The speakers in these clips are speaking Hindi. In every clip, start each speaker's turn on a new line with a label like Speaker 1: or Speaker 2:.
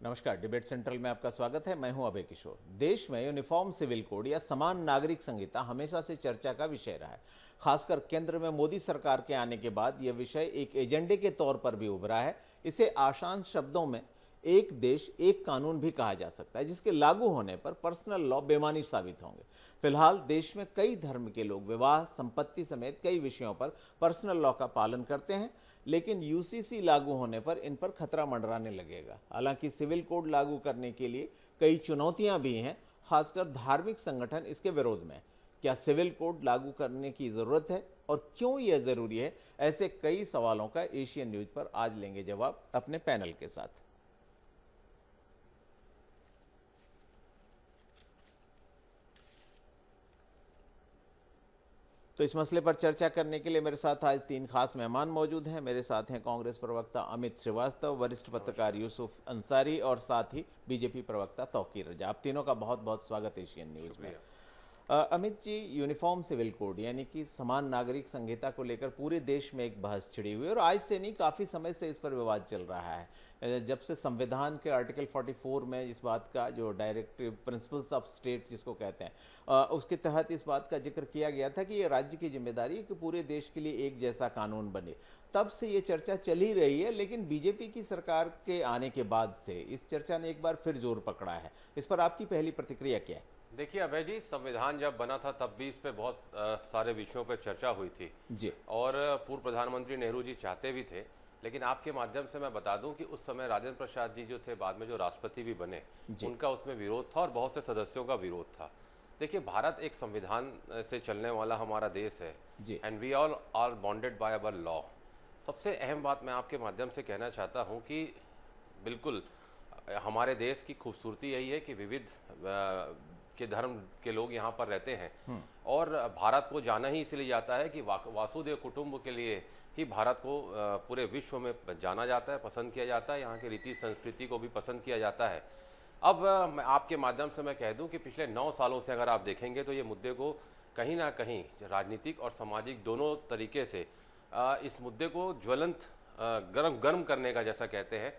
Speaker 1: नमस्कार, डिबेट सेंट्रल में आपका स्वागत है। मैं हूं अभय किशोर। देश में यूनिफॉर्म सिविल कोड या समान नागरिक संहिता हमेशा से चर्चा का विषय रहा है। खासकर केंद्र में मोदी सरकार के आने के बाद यह विषय एक एजेंडे के तौर पर भी उभरा है। इसे आसान शब्दों में एक देश एक कानून भी कहा जा सकता है, जिसके लागू होने पर पर्सनल लॉ बेमानी साबित होंगे। फिलहाल देश में कई धर्म के लोग विवाह, संपत्ति समेत कई विषयों पर पर्सनल लॉ का पालन करते हैं, लेकिन यूसीसी लागू होने पर इन पर खतरा मंडराने लगेगा। हालांकि सिविल कोड लागू करने के लिए कई चुनौतियां भी हैं, खासकर धार्मिक संगठन इसके विरोध में। क्या सिविल कोड लागू करने की जरूरत है और क्यों यह जरूरी है? ऐसे कई सवालों का एशियन न्यूज पर आज लेंगे जवाब अपने पैनल के साथ। तो इस मसले पर चर्चा करने के लिए मेरे साथ आज तीन खास मेहमान मौजूद हैं। मेरे साथ हैं कांग्रेस प्रवक्ता अमित श्रीवास्तव, वरिष्ठ पत्रकार यूसुफ अंसारी और साथ ही बीजेपी प्रवक्ता तौकीर रजा। आप तीनों का बहुत बहुत स्वागत एशियन न्यूज में। Amit ji, uniform civil code यानी कि समान नागरिक संहिता को लेकर पूरे देश में एक बहस छिड़ी हुई है और आज से नहीं, काफ़ी समय से इस पर विवाद चल रहा है। जब से संविधान के आर्टिकल 44 में इस बात का, जो डायरेक्टिव प्रिंसिपल्स ऑफ स्टेट जिसको कहते हैं, उसके तहत इस बात का जिक्र किया गया था कि ये राज्य की जिम्मेदारी है कि पूरे देश के लिए एक जैसा कानून बने। तब से ये चर्चा चल ही रही है, लेकिन बीजेपी की सरकार के आने के बाद से इस चर्चा ने एक बार फिर जोर पकड़ा है। इस पर आपकी पहली प्रतिक्रिया क्या है?
Speaker 2: देखिए अभय जी, संविधान जब बना था तब भी इस पे बहुत सारे विषयों पे चर्चा हुई थी
Speaker 1: जी।
Speaker 2: और पूर्व प्रधानमंत्री नेहरू जी चाहते भी थे, लेकिन आपके माध्यम से मैं बता दूं कि उस समय राजेंद्र प्रसाद जी जो थे, बाद में जो राष्ट्रपति भी बने, उनका उसमें विरोध था और बहुत से सदस्यों का विरोध था। देखिए, भारत एक संविधान से चलने वाला हमारा देश है and we all are bonded by our law. सबसे अहम बात मैं आपके माध्यम से कहना चाहता हूँ कि बिल्कुल हमारे देश की खूबसूरती यही है कि विविध के धर्म के लोग यहाँ पर रहते हैं और भारत को जाना ही इसलिए जाता है कि वासुदेव कुटुंब के लिए ही भारत को पूरे विश्व में जाना जाता है, पसंद किया जाता है। यहाँ की रीति संस्कृति को भी पसंद किया जाता है। अब मैं आपके माध्यम से मैं कह दूं कि पिछले 9 सालों से अगर आप देखेंगे तो ये मुद्दे को कहीं ना कहीं राजनीतिक और सामाजिक दोनों तरीके से इस मुद्दे को ज्वलंत गर्म करने का, जैसा कहते हैं,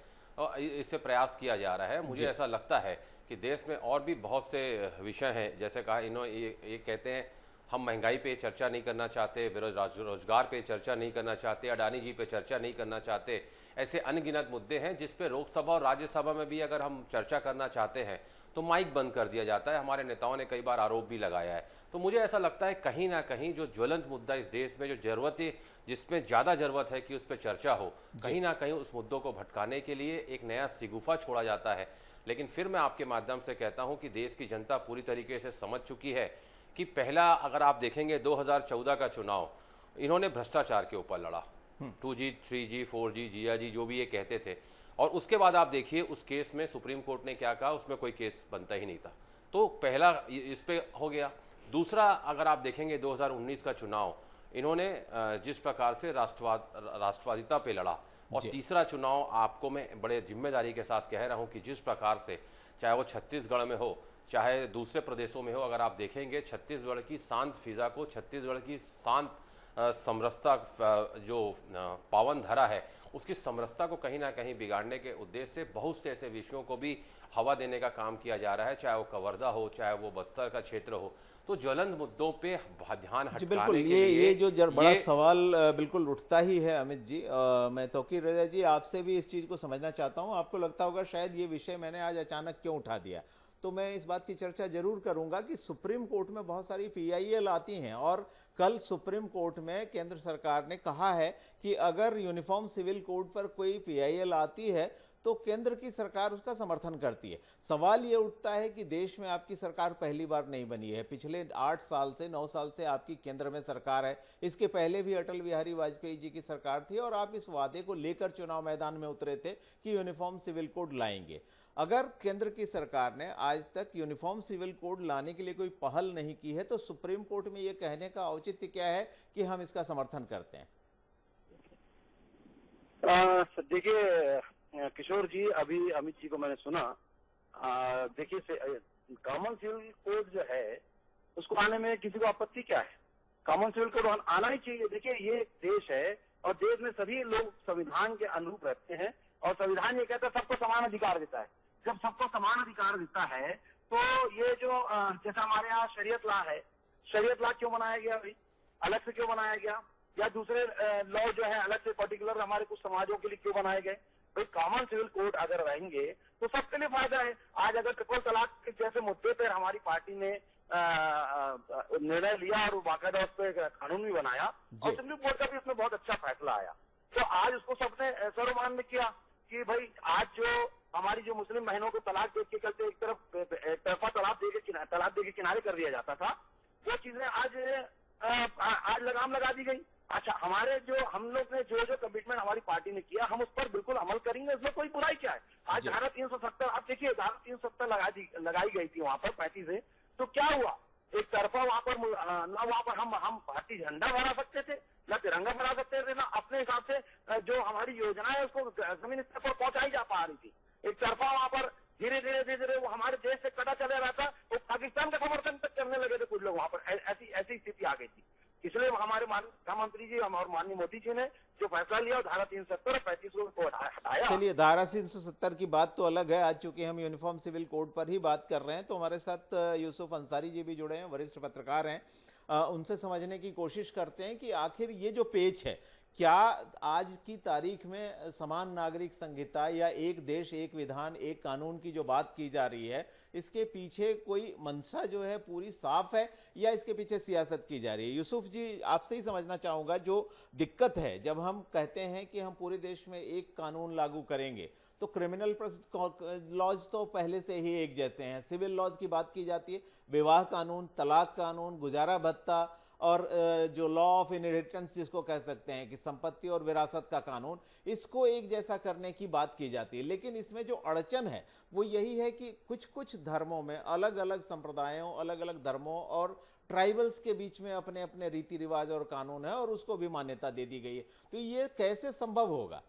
Speaker 2: इससे प्रयास किया जा रहा है। मुझे ऐसा लगता है कि देश में और भी बहुत से विषय हैं, जैसे कहा इन्होंने ये कहते हैं हम महंगाई पे चर्चा नहीं करना चाहते, रोजगार पे चर्चा नहीं करना चाहते, अडानी जी पे चर्चा नहीं करना चाहते। ऐसे अनगिनत मुद्दे हैं जिस पे लोकसभा और राज्यसभा में भी अगर हम चर्चा करना चाहते हैं तो माइक बंद कर दिया जाता है। हमारे नेताओं ने कई बार आरोप भी लगाया है। तो मुझे ऐसा लगता है कहीं ना कहीं जो ज्वलंत मुद्दा इस देश में, जो जरूरत है, जिसमें ज़्यादा जरूरत है कि उस पर चर्चा हो, कहीं ना कहीं उस मुद्दों को भटकाने के लिए एक नया सिगुफा छोड़ा जाता है। लेकिन फिर मैं आपके माध्यम से कहता हूं कि देश की जनता पूरी तरीके से समझ चुकी है कि पहला, अगर आप देखेंगे 2014 का चुनाव, इन्होंने भ्रष्टाचार के ऊपर लड़ा, 2G, 3G, 4G, जिया जी जो भी ये कहते थे, और उसके बाद आप देखिए उस केस में सुप्रीम कोर्ट ने क्या कहा, उसमें कोई केस बनता ही नहीं था। तो पहला इस पे हो गया। दूसरा, अगर आप देखेंगे 2019 का चुनाव, इन्होंने जिस प्रकार से राष्ट्रवादिता पे लड़ा, और तीसरा चुनाव आपको मैं बड़े जिम्मेदारी के साथ कह रहा हूं कि जिस प्रकार से, चाहे वो छत्तीसगढ़ में हो चाहे दूसरे प्रदेशों में हो, अगर आप देखेंगे छत्तीसगढ़ की शांत फिजा को, छत्तीसगढ़ की शांत समरसता, जो पावन धरा है, उसकी समरसता को कहीं ना कहीं बिगाड़ने के उद्देश्य से बहुत से ऐसे विषयों को भी हवा देने का काम किया जा रहा है, चाहे वो कवर्धा हो, चाहे वो बस्तर का क्षेत्र हो। तो ज्वलंत मुद्दों पे ध्यान हटाने के लिए
Speaker 1: ये जो बड़ा सवाल बिल्कुल उठता ही है। अमित जी, मैं तौकीर रजा जी आपसे भी इस चीज को समझना चाहता हूं। आपको लगता होगा शायद ये विषय मैंने आज अचानक क्यों उठा दिया, तो मैं इस बात की चर्चा जरूर करूंगा कि सुप्रीम कोर्ट में बहुत सारी PIL आती हैं और कल सुप्रीम कोर्ट में केंद्र सरकार ने कहा है कि अगर यूनिफॉर्म सिविल कोड पर कोई PIL आती है तो केंद्र की सरकार उसका समर्थन करती है। सवाल ये उठता है कि देश में आपकी सरकार पहली बार नहीं बनी है, पिछले 8 साल से 9 साल से आपकी केंद्र में सरकार है। इसके पहले भी अटल बिहारी वाजपेयी जी की सरकार थी और आप इस वादे को लेकर चुनाव मैदान में उतरे थे कि यूनिफॉर्म सिविल कोड लाएंगे। अगर केंद्र की सरकार ने आज तक यूनिफॉर्म सिविल कोड लाने के लिए कोई पहल नहीं की है तो सुप्रीम कोर्ट में यह कहने का औचित्य क्या है कि हम इसका समर्थन करते हैं?
Speaker 3: देखिए किशोर जी, अभी अमित जी को मैंने सुना। देखिए, कॉमन सिविल कोड जो है उसको आने में किसी को आपत्ति क्या है? कॉमन सिविल कोड आना ही चाहिए। देखिए, ये देश है और देश में सभी लोग संविधान के अनुरूप रहते हैं और संविधान ये कहता है सबको समान अधिकार देता है। जब सबको समान अधिकार देता है, तो ये जो जैसा हमारे यहाँ शरीयत लॉ है, शरीयत लॉ क्यों बनाया गया भाई, अलग से क्यों बनाया गया, या दूसरे लॉ जो है अलग से पर्टिकुलर हमारे कुछ समाजों के लिए क्यों बनाए गए भाई। कॉमन सिविल कोड अगर रहेंगे तो सबके लिए फायदा है। आज अगर ट्रिपल तलाक के जैसे मुद्दे पर हमारी पार्टी ने निर्णय लिया और बाकायदा उस पर कानून भी बनाया और सुप्रीम कोर्ट का भी उसमें बहुत अच्छा फैसला आया, तो आज उसको सबने सर्वमान्य किया कि भाई आज जो हमारी जो मुस्लिम बहनों को तलाक दे के चलते एक तरफा तलाक दे के किनारे कर दिया जाता था, वो चीजें आज लगाम लगा दी गई। अच्छा, हमारे जो हम लोग ने जो कमिटमेंट हमारी पार्टी ने किया, हम उस पर बिल्कुल अमल करेंगे, इसमें कोई बुराई क्या है। आज धारा 370 आप देखिए, धारा 370 लगाई गई थी वहां पर 35 से, तो क्या हुआ, एक तरफा वहां पर ना वहां पर हम भारतीय झंडा फहरा सकते थे, ना तिरंगा फहरा सकते थे, ना अपने हिसाब से जो हमारी योजना है उसको जमीन स्तर पर पहुंचाई जा पा रही थी। एक तरफा वहां पर धीरे धीरे वो हमारे देश से कटा चला रहा था, वो पाकिस्तान का समर्थन तक करने लगे थे कुछ लोग वहां पर। ऐसी स्थिति आ गई थी। इसलिए हमारे प्रधानमंत्री जी और माननीय मोदी जी ने जो फैसला लिया, धारा 370 और 35 को हटाया।
Speaker 1: चलिए, धारा 370 की बात तो अलग है। आज चूंकि हम यूनिफॉर्म सिविल कोड पर ही बात कर रहे हैं, तो हमारे साथ यूसुफ अंसारी जी भी जुड़े हैं, वरिष्ठ पत्रकार हैं। उनसे समझने की कोशिश करते हैं कि आखिर ये जो पेच है, क्या आज की तारीख में समान नागरिक संहिता या एक देश एक विधान एक कानून की जो बात की जा रही है, इसके पीछे कोई मंशा जो है पूरी साफ है या इसके पीछे सियासत की जा रही है? यूसुफ जी, आपसे ही समझना चाहूँगा, जो दिक्कत है जब हम कहते हैं कि हम पूरे देश में एक कानून लागू करेंगे, तो क्रिमिनल लॉज तो पहले से ही एक जैसे हैं, सिविल लॉज की बात की जाती है, विवाह कानून, तलाक कानून, गुजारा भत्ता और जो लॉ ऑफ इनहेरिटेंस जिसको कह सकते हैं कि संपत्ति और विरासत का कानून, इसको एक जैसा करने की बात की जाती है। लेकिन इसमें जो अड़चन है वो यही है कि कुछ कुछ धर्मों में, अलग अलग संप्रदायों, अलग अलग धर्मों और ट्राइबल्स के बीच में अपने अपने रीति रिवाज और कानून है और उसको भी मान्यता दे दी गई है। तो ये कैसे संभव होगा?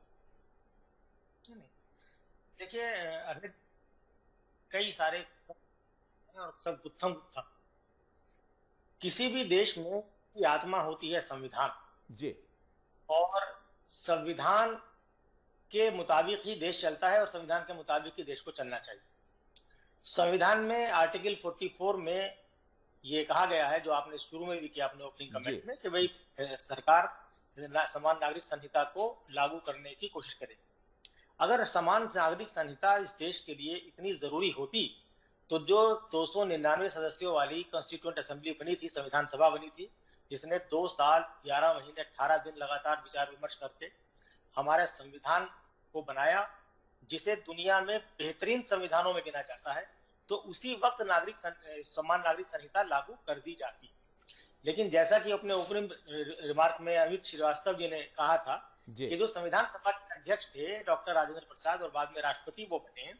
Speaker 4: देखिए, अगर कई सारे और सब गुत्थम गुत्थम, किसी भी देश में की आत्मा होती है संविधान
Speaker 1: जी, और
Speaker 4: संविधान के मुताबिक ही देश चलता है और संविधान के मुताबिक ही देश को चलना चाहिए। संविधान में आर्टिकल 44 में ये कहा गया है, जो आपने शुरू में भी किया अपने ओपनिंग कमेंट में, कि भाई सरकार समान नागरिक संहिता को लागू करने की कोशिश करेगी। अगर समान नागरिक संहिता इस देश के लिए इतनी जरूरी होती तो जो 299 सदस्यों वाली कॉन्स्टिट्यूएंट असेंबली बनी थी, संविधान सभा बनी थी, जिसने 2 साल 11 महीने 18 दिन लगातार विचार विमर्श करके हमारे संविधान को बनाया, जिसे दुनिया में बेहतरीन संविधानों में गिना जाता है, तो उसी वक्त समान नागरिक संहिता लागू कर दी जाती। लेकिन जैसा कि अपने ओपनिंग रिमार्क में अमित श्रीवास्तव जी ने कहा था कि जो संविधान सभा के अध्यक्ष थे डॉक्टर राजेंद्र प्रसाद और बाद में राष्ट्रपति वो बने,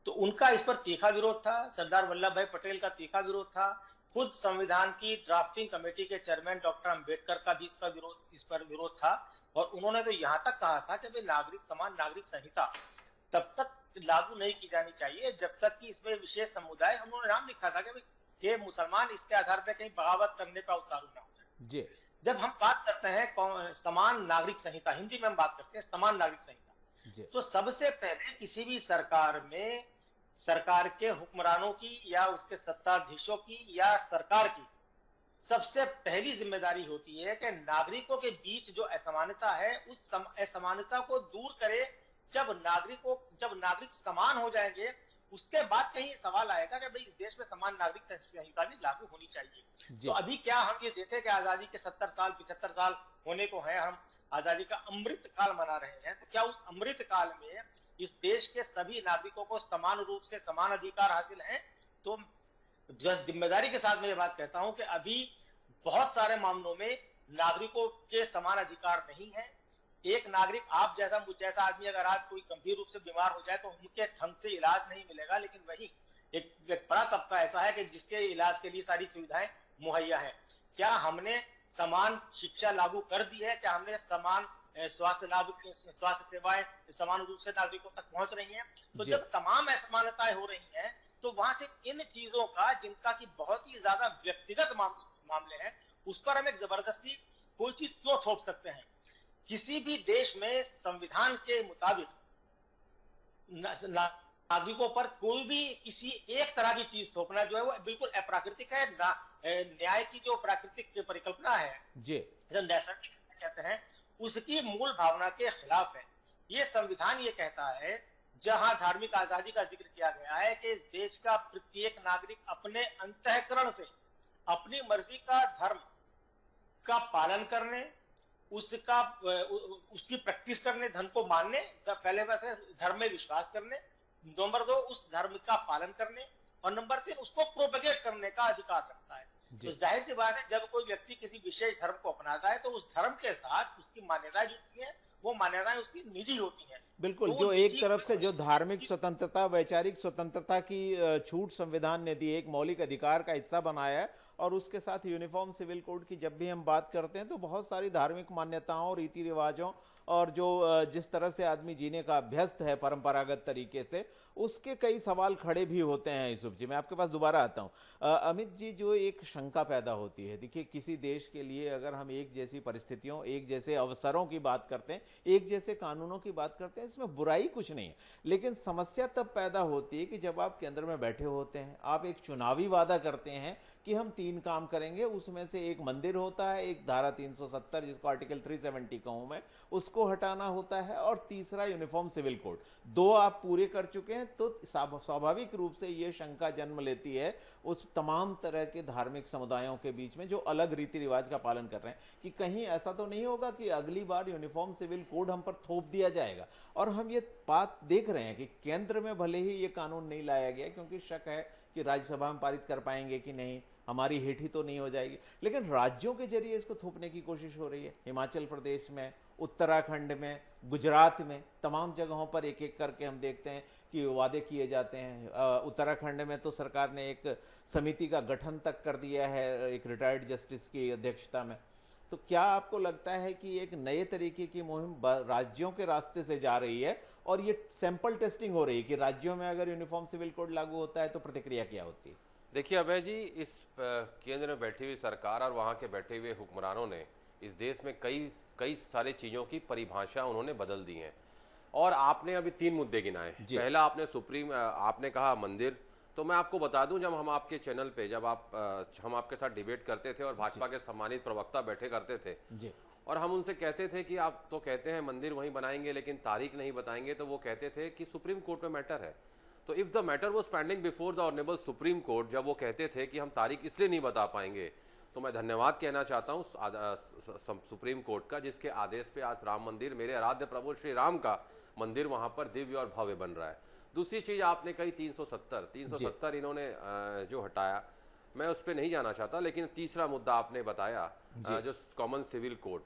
Speaker 4: तो उनका इस पर तीखा विरोध था, सरदार वल्लभ भाई पटेल का तीखा विरोध था, खुद संविधान की ड्राफ्टिंग कमेटी के चेयरमैन डॉक्टर अंबेडकर का भी इस पर विरोध था। और उन्होंने तो यहाँ तक कहा था कि समान नागरिक संहिता तब तक लागू नहीं की जानी चाहिए जब तक कि इसमें विशेष समुदाय, उन्होंने नाम लिखा था कि मुसलमान इसके आधार पर कहीं बगावत करने का उतारू ना हो जाए। जब हम बात करते हैं समान नागरिक संहिता, हिंदी में हम बात करते हैं समान नागरिक संहिता, तो सबसे पहले किसी भी सरकार में सरकार के हुक्मरानों की या उसके सत्ताधीशों की या सरकार की सबसे पहली जिम्मेदारी होती है कि नागरिकों के बीच जो असमानता है उस असमानता को दूर करे। जब नागरिक समान हो जाएंगे, उसके बाद कहीं सवाल आएगा कि भाई इस देश में समान नागरिक संहिता भी लागू होनी चाहिए। तो अभी क्या हम ये देखें कि आजादी के 70 साल 75 साल होने को है, हम आजादी का अमृत काल मना रहे हैं, तो क्या उस अमृत काल में इस देश के सभी नागरिकों को समान रूप से समान अधिकार हासिल हैं? तो जिम्मेदारी के साथ मैं ये बात कहता हूं कि अभी बहुत सारे मामलों में नागरिकों के समान अधिकार नहीं है। एक नागरिक, आप जैसा मुझ जैसा आदमी अगर आज कोई गंभीर रूप से बीमार हो जाए तो उनके ढंग से इलाज नहीं मिलेगा, लेकिन वही एक बड़ा तबका ऐसा है कि जिसके इलाज के लिए सारी सुविधाएं मुहैया है। क्या हमने समान शिक्षा लागू कर दी है? क्या हमने समान स्वास्थ्य सेवाएं समान रूप से नागरिकों तक पहुंच रही हैं? तो जब तमाम असमानताएं हो रही हैं, तो वहां से इन चीजों का, जिनका की बहुत ही ज्यादा व्यक्तिगत मामले हैं, उस पर हम एक जबरदस्ती कोई चीज क्यों थोप सकते हैं? किसी भी देश में संविधान के मुताबिक नागरिकों पर कोई भी किसी एक तरह की चीज थोपना जो है वो बिल्कुल अप्राकृतिक है। न्याय की जो प्राकृतिक परिकल्पना है,
Speaker 1: जी
Speaker 4: जो नैसर्गिक कहते हैं, उसकी मूल भावना के खिलाफ है। ये संविधान ये कहता है, जहां धार्मिक आजादी का जिक्र किया गया है कि इस देश का प्रत्येक नागरिक अपने अंतःकरण से अपनी मर्जी का धर्म का पालन करने, उसका उसकी प्रैक्टिस करने, धर्म को मानने, पहले वैसे धर्म में विश्वास करने, नंबर 2 उस धर्म का पालन करने, और नंबर 3 उसको प्रोपेगेट करने का अधिकार रखता है। तो जाहिर सी बात है, जब कोई व्यक्ति किसी विशेष धर्म को अपनाता है तो उस धर्म के साथ उसकी मान्यताएं जुड़ती हैं, वो मान्यताएं उसकी निजी होती हैं।
Speaker 1: बिल्कुल।
Speaker 4: तो
Speaker 1: जो एक
Speaker 4: निजी
Speaker 1: तरफ से जो धार्मिक स्वतंत्रता, वैचारिक स्वतंत्रता की छूट संविधान ने दी, एक मौलिक अधिकार का हिस्सा बनाया है, और उसके साथ यूनिफॉर्म सिविल कोड की जब भी हम बात करते हैं तो बहुत सारी धार्मिक मान्यताओं, रीति रिवाजों और जो जिस तरह से आदमी जीने का अभ्यस्त है परंपरागत तरीके से, उसके कई सवाल खड़े भी होते हैं। यूसुफ जी, मैं आपके पास दोबारा आता हूं। अमित जी, जो एक शंका पैदा होती है, देखिए किसी देश के लिए अगर हम एक जैसी परिस्थितियों, एक जैसे अवसरों की बात करते हैं, एक जैसे कानूनों की बात करते हैं, इसमें बुराई कुछ नहीं है, लेकिन समस्या तब पैदा होती है कि जब आप केंद्र में बैठे होते हैं, आप एक चुनावी वादा करते हैं कि हम 3 काम करेंगे, उसमें से एक मंदिर होता है, एक धारा 370 जिसको आर्टिकल 370 कहूं मैं, उसको हटाना होता है, और तीसरा यूनिफॉर्म सिविल कोड। 2 आप पूरे कर चुके हैं तो स्वाभाविक रूप से ये शंका जन्म लेती है उस तमाम तरह के धार्मिक समुदायों के बीच में जो अलग रीति रिवाज का पालन कर रहे हैं, कि कहीं ऐसा तो नहीं होगा कि अगली बार यूनिफॉर्म सिविल कोड हम पर थोप दिया जाएगा। और हम ये बात देख रहे हैं कि केंद्र में भले ही ये कानून नहीं लाया गया, क्योंकि शक है कि राज्यसभा में पारित कर पाएंगे कि नहीं, हमारी हिट ही तो नहीं हो जाएगी, लेकिन राज्यों के जरिए इसको थोपने की कोशिश हो रही है। हिमाचल प्रदेश में, उत्तराखंड में, गुजरात में, तमाम जगहों पर एक एक करके हम देखते हैं कि वादे किए जाते हैं। उत्तराखंड में तो सरकार ने एक समिति का गठन तक कर दिया है, एक रिटायर्ड जस्टिस की अध्यक्षता में। तो क्या आपको लगता है कि एक नए तरीके की मुहिम राज्यों के रास्ते से जा रही है, और ये सैंपल टेस्टिंग हो रही है कि राज्यों में अगर यूनिफॉर्म सिविल कोड लागू होता है तो प्रतिक्रिया क्या होती है?
Speaker 2: देखिए अभय जी, इस केंद्र में बैठी हुई सरकार और वहाँ के बैठे हुए हुक्मरानों ने इस देश में कई सारी चीज़ों की परिभाषा उन्होंने बदल दी है। और आपने अभी 3 मुद्दे गिनाए। पहला आपने कहा मंदिर। तो मैं आपको बता दूं, जब हम आपके चैनल पे हम आपके साथ डिबेट करते थे और भाजपा के सम्मानित प्रवक्ता बैठे करते थे जी, और हम उनसे कहते थे कि आप तो कहते हैं मंदिर वहीं बनाएंगे लेकिन तारीख नहीं बताएंगे, तो वो कहते थे कि सुप्रीम कोर्ट में मैटर है। तो if the matter was pending before the honourable supreme court, जब वो कहते थे कि हम तारीख इसलिए नहीं बता पाएंगे, तो मैं धन्यवाद कहना चाहता हूं सुप्रीम कोर्ट का, जिसके आदेश पे आज राम मंदिर, मेरे आराध्य प्रभु श्री राम का मंदिर वहां पर दिव्य और भव्य बन रहा है। दूसरी चीज आपने कही 370 इन्होंने जो हटाया, मैं उस पर नहीं जाना चाहता, लेकिन तीसरा मुद्दा आपने बताया जो कॉमन सिविल कोड।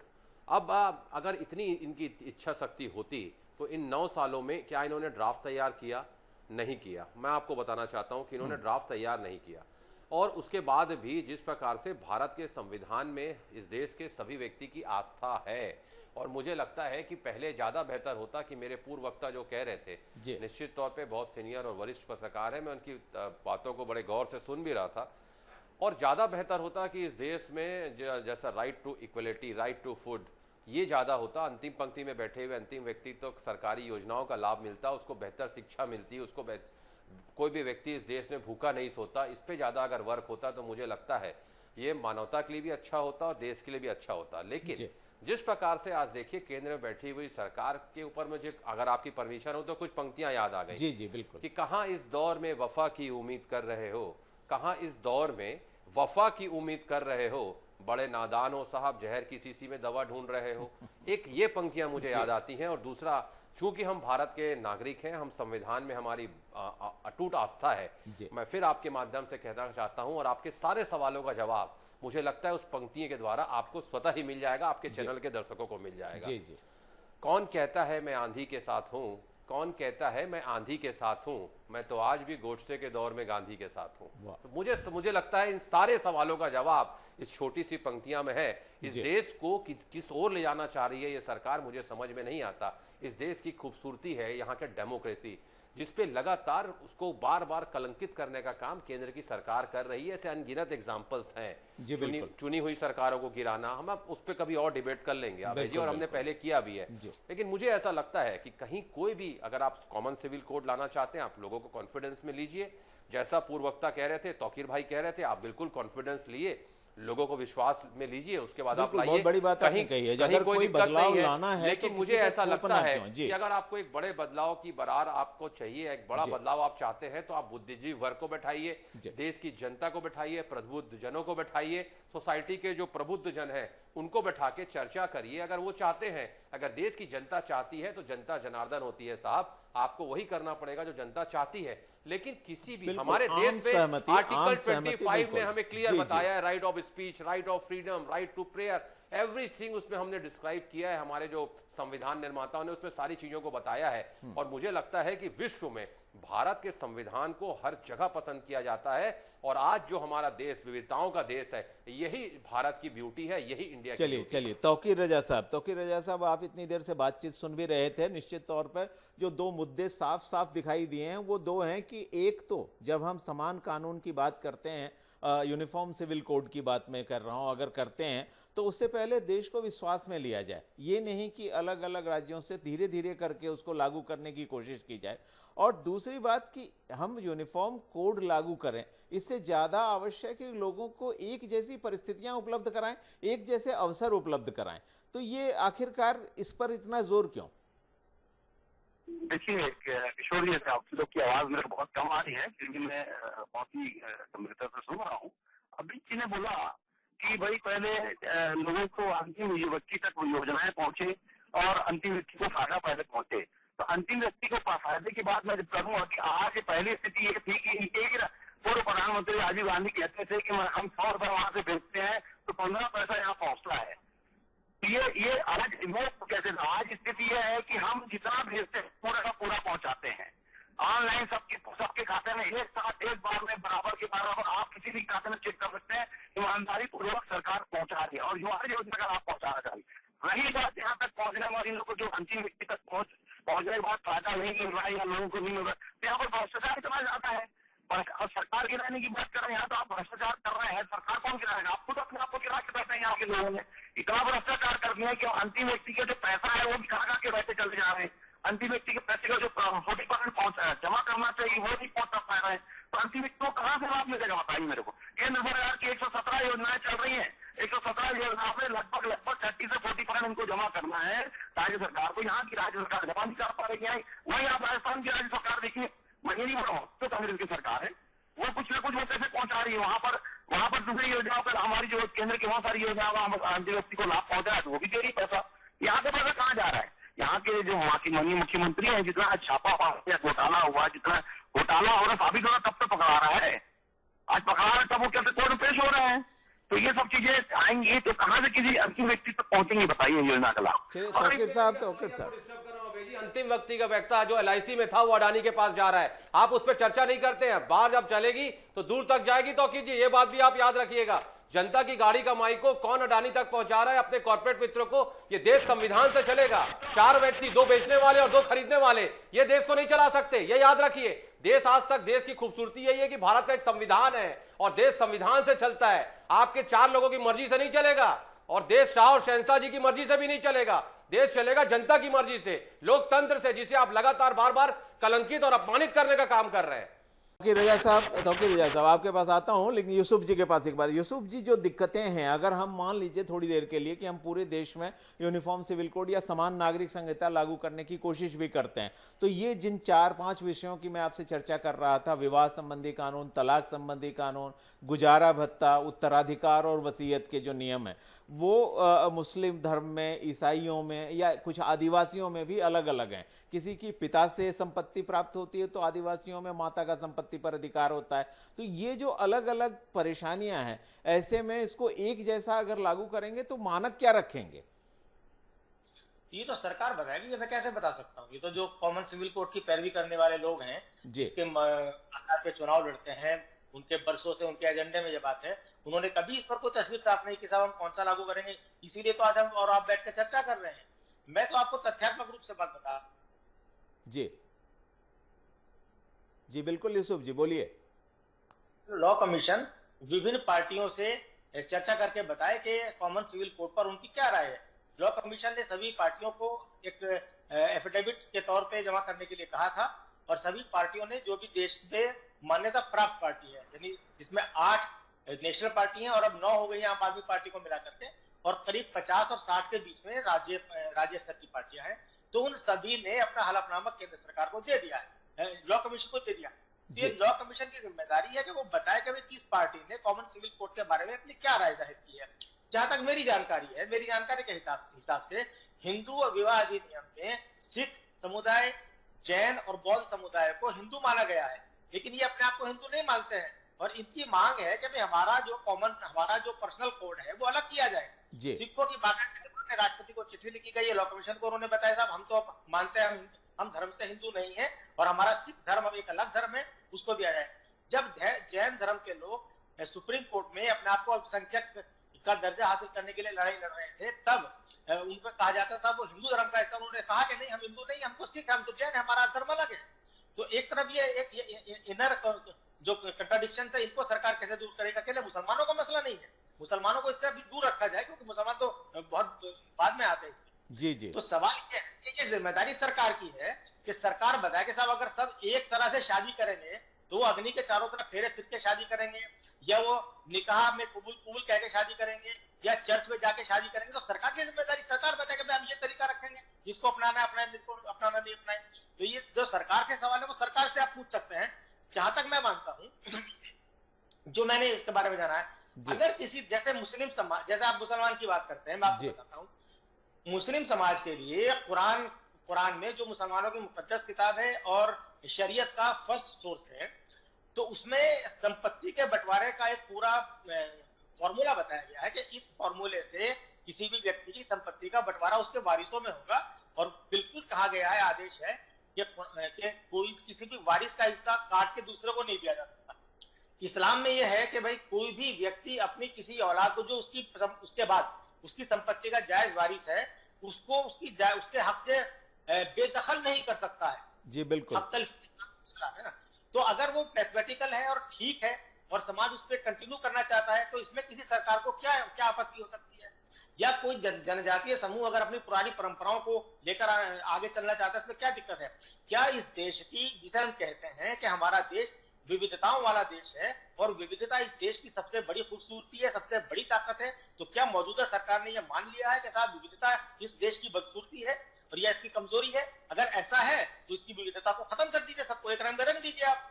Speaker 2: अब अगर इतनी इनकी इच्छा शक्ति होती तो इन 9 सालों में क्या इन्होंने ड्राफ्ट तैयार किया? नहीं किया। मैं आपको बताना चाहता हूं कि इन्होंने ड्राफ्ट तैयार नहीं किया। और उसके बाद भी जिस प्रकार से भारत के संविधान में इस देश के सभी व्यक्ति की आस्था है, और मुझे लगता है कि पहले ज्यादा बेहतर होता कि मेरे पूर्व वक्ता जो कह रहे थे, निश्चित तौर पे बहुत सीनियर और वरिष्ठ पत्रकार है, मैं उनकी बातों को बड़े गौर से सुन भी रहा था, और ज्यादा बेहतर होता कि इस देश में जैसा right to equality, right to food, ये ज्यादा होता। अंतिम पंक्ति में बैठे हुए अंतिम व्यक्ति तो सरकारी योजनाओं का लाभ मिलता, उसको बेहतर शिक्षा मिलती, उसको कोई भी व्यक्ति इस देश में भूखा नहीं सोता। इस पे ज्यादा अगर वर्क होता तो मुझे लगता है ये मानवता के लिए भी अच्छा होता और देश के लिए भी अच्छा होता। लेकिन जिस प्रकार से आज देखिए केंद्र में बैठी हुई सरकार के ऊपर मुझे, अगर आपकी परमिशन हो तो कुछ पंक्तियां याद आ गई।
Speaker 1: जी बिल्कुल।
Speaker 2: कि कहां इस दौर में वफा की उम्मीद कर रहे हो, कहां इस दौर में वफा की उम्मीद कर रहे हो, बड़े नादान हो साहब, जहर की शीशी में दवा ढूंढ रहे हो। एक ये पंक्तियां मुझे याद आती हैं। और दूसरा, चूंकि हम भारत के नागरिक हैं, हम संविधान में हमारी अटूट आस्था है, मैं फिर आपके माध्यम से कहना चाहता हूं, और आपके सारे सवालों का जवाब मुझे लगता है उस पंक्तियों के द्वारा आपको स्वतः ही मिल जाएगा, आपके चैनल के दर्शकों को मिल जाएगा। कौन कहता है मैं आंधी के साथ हूं, कौन कहता है मैं आंधी के साथ हूं, मैं तो आज भी गोडसे के दौर में गांधी के साथ हूं। तो मुझे लगता है इन सारे सवालों का जवाब इस छोटी सी पंक्तियां में है। इस देश को किस ओर ले जाना चाह रही है ये सरकार, मुझे समझ में नहीं आता। इस देश की खूबसूरती है यहाँ के डेमोक्रेसी, जिसपे लगातार उसको बार बार कलंकित करने का काम केंद्र की सरकार कर रही है। ऐसे अनगिनत एग्जाम्पल्स हैं। चुनी हुई सरकारों को गिराना, हम अब उस पर कभी और डिबेट कर लेंगे आप जी, और हमने पहले किया भी है। लेकिन मुझे ऐसा लगता है कि कहीं कोई भी, अगर आप कॉमन सिविल कोड लाना चाहते हैं, आप लोगों को कॉन्फिडेंस में लीजिए। जैसा पूर्व वक्ता कह रहे थे, तौकीर भाई कह रहे थे, आप बिल्कुल कॉन्फिडेंस लिए, लोगों को विश्वास में लीजिए, उसके बाद आप लाइए।
Speaker 1: बहुत बड़ी बात
Speaker 2: कहीं
Speaker 1: कही है,
Speaker 2: कहीं कोई दिक्कत नहीं
Speaker 1: लाना है,
Speaker 2: लेकिन
Speaker 1: तो
Speaker 2: मुझे ऐसा लगता है
Speaker 1: कि
Speaker 2: अगर आपको एक बड़े बदलाव की बरार आपको चाहिए, एक बड़ा बदलाव आप चाहते हैं, तो आप बुद्धिजीवी वर्ग को बैठाइए, देश की जनता को बैठाइए, प्रबुद्ध जनों को बैठाइए, सोसाइटी के जो प्रबुद्ध जन हैं उनको बैठा के चर्चा करिए। अगर वो चाहते हैं, अगर देश की जनता चाहती है, तो जनता जनार्दन होती है साहब, आपको वही करना पड़ेगा जो जनता चाहती है। लेकिन किसी भी हमारे देश में आर्टिकल 25 ने हमें क्लियर बताया है, right of speech, right of freedom, right to prayer, everything उसमें हमने डिस्क्राइब किया है। हमारे जो संविधान निर्माताओं ने उसमें सारी चीजों को बताया है। और मुझे लगता है कि विश्व में भारत के संविधान को हर जगह पसंद किया जाता है। और आज जो हमारा देश विविधताओं का देश है, यही भारत की ब्यूटी है, यही इंडिया की ब्यूटी।
Speaker 1: चलिए तौकीर रजा साहब, आप इतनी देर से बातचीत सुन भी रहे थे। निश्चित तौर पर जो दो मुद्दे साफ साफ दिखाई दिए हैं वो दो हैं कि एक तो जब हम समान कानून की बात करते हैं, यूनिफॉर्म सिविल कोड की बात मैं कर रहा हूं, अगर करते हैं तो उससे पहले देश को विश्वास में लिया जाए। ये नहीं कि अलग अलग राज्यों से धीरे धीरे करके उसको लागू करने की कोशिश की जाए। और दूसरी बात कि हम यूनिफॉर्म कोड लागू करें, इससे ज़्यादा आवश्यक है कि लोगों को एक जैसी परिस्थितियां उपलब्ध कराएं, एक जैसे अवसर उपलब्ध कराएं। तो ये आखिरकार इस पर इतना जोर क्यों?
Speaker 3: देखिए किशोर जी, आप लोग की आवाज मेरे बहुत कम आ रही है, क्योंकि मैं बहुत ही गंभीरता से सुन रहा हूँ। अभी जी ने बोला कि भाई पहले लोगों को अंतिम व्यक्ति तक वो योजनाएं पहुंचे और अंतिम व्यक्ति को फायदा पहले पहुंचे। तो अंतिम व्यक्ति को फायदे की बात मैं जब करूंगा कि आज पहली स्थिति ये थी कि पूर्व प्रधानमंत्री राजीव गांधी कहते थे कि हम 100 रुपए वहां से भेजते हैं तो 15 पैसा यहाँ पहुंचता है। ये आज वो कहते थे, आज स्थिति यह है कि हम जितना भेजते हैं पूरा का पूरा पहुंचाते हैं। ऑनलाइन सबके खाते में एक साथ एक बार में बराबर के बराबर आप किसी भी खाते में चेक कर सकते हैं। ईमानदारी पूर्वक सरकार पहुंचा रही है और युवा योजना का आप पहुंचाना चाहिए। रही बात यहाँ तक पहुंचने में, इन लोगों को जो अंतिम व्यक्ति तक पहुंचने के बाद फायदा नहीं मिल रहा है या लोगों को नहीं मिल रहा है, तो यहाँ पर भ्रष्टाचार चला जाता है। और सरकार गिराने की बात कर रहे हैं, यहाँ तो आप भ्रष्टाचार कर रहे हैं। सरकार कौन गिराएगा? आप खुद अपने आपको गिरा के बैठे हैं। यहाँ के लोगों ने इतना भ्रष्टाचार कर दिया कि अंतिम व्यक्ति का जो पैसा है वो भी खा के बैठे चले जा रहे हैं। अंतिम व्यक्ति के पैसे का जो 40% जमा करना चाहिए वो नहीं पहुंच पा रहे हैं। तो अंतिम व्यक्ति को कहां से लाभ मिलेगा बताइए मेरे को। केंद्र सरकार की 117 योजनाएं चल रही है, 117 योजनाओं में लगभग 30 से 40% इनको जमा करना है राज्य सरकार को। यहाँ की राज्य सरकार जमा नहीं कर पा रही है। वहीं आप राजस्थान की राज्य सरकार देखिए, महीने बढ़ो तो कांग्रेस की सरकार है, वो कुछ न कुछ वो पैसे पहुंचा रही है। वहां पर दूसरी योजनाओं पर हमारी जो केंद्र की बहुत सारी योजनाओं का अंतिम व्यक्ति को लाभ पहुंचा है, तो वो भी दे रही पैसा। यहाँ से पैसा कहाँ जा रहा है? यहाँ के जो माननीय मुख्यमंत्री हैं, जितना छापा या घोटाला हुआ, जितना घोटाला हो रहा साबित हो रहा, तब तो पकड़ा रहा है। आज पकड़ा रहा है तब वो कैसे कोर्ट में पेश हो रहे हैं। तो ये सब चीजें आएंगी तो कहाँ से किसी अंतिम व्यक्ति तक पहुंचेंगी बताइए योजना का लाभ।
Speaker 1: तौकीर साहब
Speaker 2: अंतिम व्यक्ति का पैसा जो LIC में था वो अडानी के पास जा रहा है, आप उस पर चर्चा नहीं करते हैं। बात जब चलेगी तो दूर तक जाएगी। तो कीजिए, ये बात भी आप याद रखिएगा, जनता की गाड़ी का माई को कौन अडानी तक पहुंचा रहा है अपने कॉर्पोरेट मित्रों को। ये देश संविधान से चलेगा। 4 व्यक्ति, 2 बेचने वाले और 2 खरीदने वाले, ये देश को नहीं चला सकते, ये याद रखिए। देश आज तक, देश की खूबसूरती यही है कि भारत का एक संविधान है और देश संविधान से चलता है। आपके 4 लोगों की मर्जी से नहीं चलेगा और देश शाह और शहंशाह जी की मर्जी से भी नहीं चलेगा। देश चलेगा जनता की मर्जी से, लोकतंत्र से, जिसे आप लगातार बार बार कलंकित और अपमानित करने का काम कर रहे हैं।
Speaker 1: तौकीर रजा साहब आपके पास आता हूं, लेकिन यूसुफ जी के पास एक बार। यूसुफ जी, जो दिक्कतें हैं, अगर हम मान लीजिए थोड़ी देर के लिए कि हम पूरे देश में यूनिफॉर्म सिविल कोड या समान नागरिक संहिता लागू करने की कोशिश भी करते हैं, तो ये जिन 4-5 विषयों की मैं आपसे चर्चा कर रहा था, विवाह संबंधी कानून, तलाक संबंधी कानून, गुजारा भत्ता, उत्तराधिकार और वसीयत के जो नियम है, वो मुस्लिम धर्म में, ईसाइयों में या कुछ आदिवासियों में भी अलग अलग हैं। किसी की पिता से संपत्ति प्राप्त होती है तो आदिवासियों में माता का संपत्ति पर अधिकार होता है। तो ये जो अलग अलग परेशानियां हैं, ऐसे में इसको एक जैसा अगर लागू करेंगे तो मानक क्या रखेंगे?
Speaker 4: ये तो सरकार बताएगी, ये मैं कैसे बता सकता हूँ। ये तो जो कॉमन सिविल कोड की पैरवी करने वाले लोग हैं, जिसके आधार पे चुनाव लड़ते हैं, उनके बरसों से उनके एजेंडे में ये बात है, उन्होंने कभी इस पर कोई तस्वीर साफ नहीं की साहब हम कौन सा लागू करेंगे। इसीलिए तो आज हम और आप बैठ कर चर्चा कर रहे हैं। मैं तो आपको तथ्यात्मक रूप से बात बता
Speaker 1: जी जी बिल्कुल यूसुफ जी, बोलिए।
Speaker 4: लॉ कमीशन विभिन्न पार्टियों से चर्चा करके बताए कि कॉमन सिविल कोड पर उनकी क्या राय है। लॉ कमीशन ने सभी पार्टियों को एक एफिडेविट के तौर पे जमा करने के लिए कहा था, और सभी पार्टियों ने, जो भी देश में मान्यता प्राप्त पार्टी है, यानी जिसमें 8 नेशनल पार्टी हैं और अब 9 हो गई हैं आम आदमी पार्टी को मिला करके, और करीब 50 और 60 के बीच में राज्य स्तर की पार्टियां हैं, तो उन सभी ने अपना हलफनामा केंद्र सरकार को दे दिया है, लॉ कमीशन को दे दिया। ये लॉ कमीशन की जिम्मेदारी है कि वो बताए कि किस पार्टी ने कॉमन सिविल कोड के बारे में अपनी क्या राय जाहिर की है। जहां तक मेरी जानकारी है, मेरी जानकारी के हिसाब से हिंदू विवाह अधिनियम में सिख समुदाय, जैन और बौद्ध समुदाय को हिंदू माना गया है, लेकिन ये अपने आप को हिंदू नहीं मानते हैं, और इनकी मांग है कि हमारा जो पर्सनल कोड है वो अलग किया जाए। सिखों की बाकायदा राष्ट्रपति को चिट्ठी लिखी गई है, लॉ कमीशन को उन्होंने बताया साहब हम तो मानते हैं हम धर्म से हिंदू नहीं है, और हमारा सिख धर्म अब एक अलग धर्म है, उसको दिया जाए। जब जैन धर्म के लोग सुप्रीम कोर्ट में अपने आप को अल्पसंख्यक का दर्जा हासिल करने के लिए लड़ाई लड़ रहे थे, तब उनको कहा जाता था वो हिंदू धर्म का हिस्सा, उन्होंने कहा कि नहीं हम हिंदू नहीं, हम तो सिख, हम तो जैन, हमारा धर्म अलग है। तो एक तरफ ये एक इनर जो कंट्राडिक्शन है, इनको सरकार कैसे दूर करेगा? अकेले मुसलमानों का मसला नहीं है, मुसलमानों को इससे अभी दूर रखा जाए, क्योंकि मुसलमान तो बहुत बाद में आते हैं इसमें।
Speaker 1: जी जी।
Speaker 4: तो सवाल ये है कि ये जिम्मेदारी सरकार की है कि सरकार बताए कि साहब अगर सब एक तरह से शादी करेंगे तो वो अग्नि के चारों तरफ फेरे फिर के शादी करेंगे, या वो निकाह में कबूल कह के शादी करेंगे, या चर्च में जाके शादी करेंगे, तो सरकार की जिम्मेदारी, सरकार बताए कि हम ये तरीका रखेंगे, जिसको अपनाना है अपनाए, जिसको अपनाना नहीं अपनाए। तो ये जो सरकार के सवाल है वो सरकार से आप पूछ सकते हैं। जहां तक मैं मानता हूं, जो मैंने इसके बारे में जाना है, अगर किसी जैसे मुस्लिम समाज, जैसे आप मुसलमान की बात करते हैं, मैं आपको बताता हूँ, मुस्लिम समाज के लिए कुरान में जो मुसलमानों की मुकद्दस किताब है और शरीयत का फर्स्ट सोर्स है, तो उसमें संपत्ति के बंटवारे का एक पूरा फॉर्मूला बताया गया है कि इस फॉर्मूले से किसी भी व्यक्ति की संपत्ति का बंटवारा उसके वारिसों में होगा, और बिल्कुल कहा गया है, आदेश है कि कोई किसी भी वारिस का हिस्सा काट के दूसरे को नहीं दिया जा सकता। इस्लाम में यह है कि भाई कोई भी व्यक्ति अपनी किसी औलाद को जो उसके बाद उसकी संपत्ति का जायज वारिस है, उसको उसके हक से बेदखल नहीं कर सकता है।
Speaker 1: जी बिल्कुल,
Speaker 4: है ना। तो अगर वो मैथमेटिकल है और ठीक है और समाज उस पर कंटिन्यू करना चाहता है, तो इसमें किसी सरकार को क्या आपत्ति हो सकती है? या कोई जनजातीय समूह अगर अपनी पुरानी परंपराओं को लेकर आगे चलना चाहता है, इसमें क्या दिक्कत है? क्या इस देश की, जिसे हम कहते हैं कि हमारा देश विविधताओं वाला देश है और विविधता इस देश की सबसे बड़ी खूबसूरती है, सबसे बड़ी ताकत है, तो क्या मौजूदा सरकार ने यह मान लिया है कि साहब विविधता इस देश की बदसूरती है और यह इसकी कमजोरी है? अगर ऐसा है तो इसकी विविधता को खत्म कर दीजिए, सबको एक रंग में रंग दीजिए आप।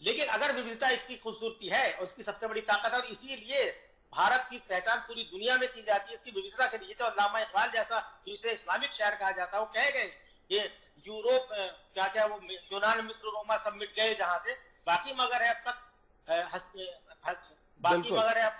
Speaker 4: लेकिन अगर विविधता इसकी खूबसूरती है और इसकी सबसे बड़ी ताकत है, और इसीलिए भारत की पहचान पूरी दुनिया में की जाती है इसकी विविधता के लिए, तो अल्लामा इकबाल जैसा जिसे इस्लामिक शायर कहा जाता है, वो कह गए ये यूरोप क्या वो यूनान, मिस्र, रोमा सब मिट गए जहां से, बाकी मगर है अब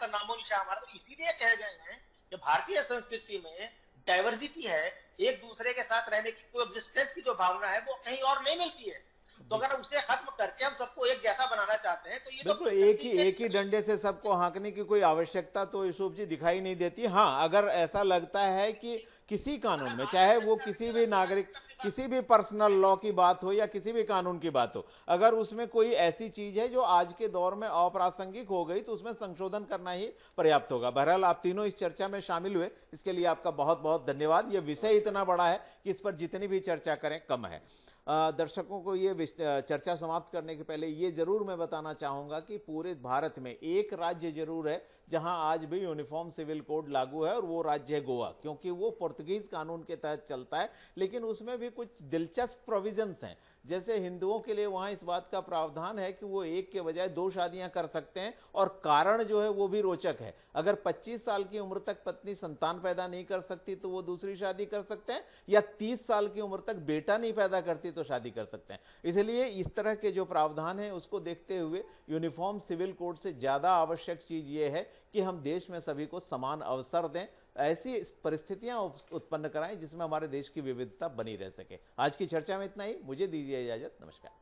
Speaker 4: तक नामो निशान हमारा। तो इसीलिए कह गए हैं कि भारतीय संस्कृति में डाइवर्सिटी है, एक दूसरे के साथ रहने की, कोएग्जिस्टेंस की जो भावना है वो कहीं और नहीं मिलती है। तो अगर उसे खत्म करके हम सबको एक जैसा बनाना चाहते हैं, तो ये
Speaker 1: बिल्कुल एक ही डंडे से सबको हाँकने की कोई आवश्यकता तो यूसुफ जी दिखाई नहीं देती। हाँ, अगर ऐसा लगता है कि किसी कानून में, चाहे वो किसी भी नागरिक, किसी भी पर्सनल लॉ की बात हो या किसी भी कानून की बात हो, अगर उसमें कोई ऐसी चीज है जो आज के दौर में अप्रासंगिक हो गई, तो उसमें संशोधन करना ही पर्याप्त होगा। बहरहाल आप तीनों इस चर्चा में शामिल हुए, इसके लिए आपका बहुत बहुत धन्यवाद। ये विषय इतना बड़ा है कि इस पर जितनी भी चर्चा करें कम है। दर्शकों को ये चर्चा समाप्त करने के पहले ये जरूर मैं बताना चाहूँगा कि पूरे भारत में एक राज्य जरूर है जहां आज भी यूनिफॉर्म सिविल कोड लागू है, और वो राज्य है गोवा, क्योंकि वो पुर्तगीज कानून के तहत चलता है। लेकिन उसमें भी कुछ दिलचस्प प्रोविजंस हैं, जैसे हिंदुओं के लिए वहां इस बात का प्रावधान है कि वो एक के बजाय 2 शादियां कर सकते हैं, और कारण जो है वो भी रोचक है। अगर 25 साल की उम्र तक पत्नी संतान पैदा नहीं कर सकती तो वो दूसरी शादी कर सकते हैं, या 30 साल की उम्र तक बेटा नहीं पैदा करती तो शादी कर सकते हैं। इसलिए इस तरह के जो प्रावधान है उसको देखते हुए यूनिफॉर्म सिविल कोड से ज्यादा आवश्यक चीज ये है कि हम देश में सभी को समान अवसर दें, ऐसी परिस्थितियां उत्पन्न कराएं जिसमें हमारे देश की विविधता बनी रह सके। आज की चर्चा में इतना ही, मुझे दीजिए इजाजत, नमस्कार।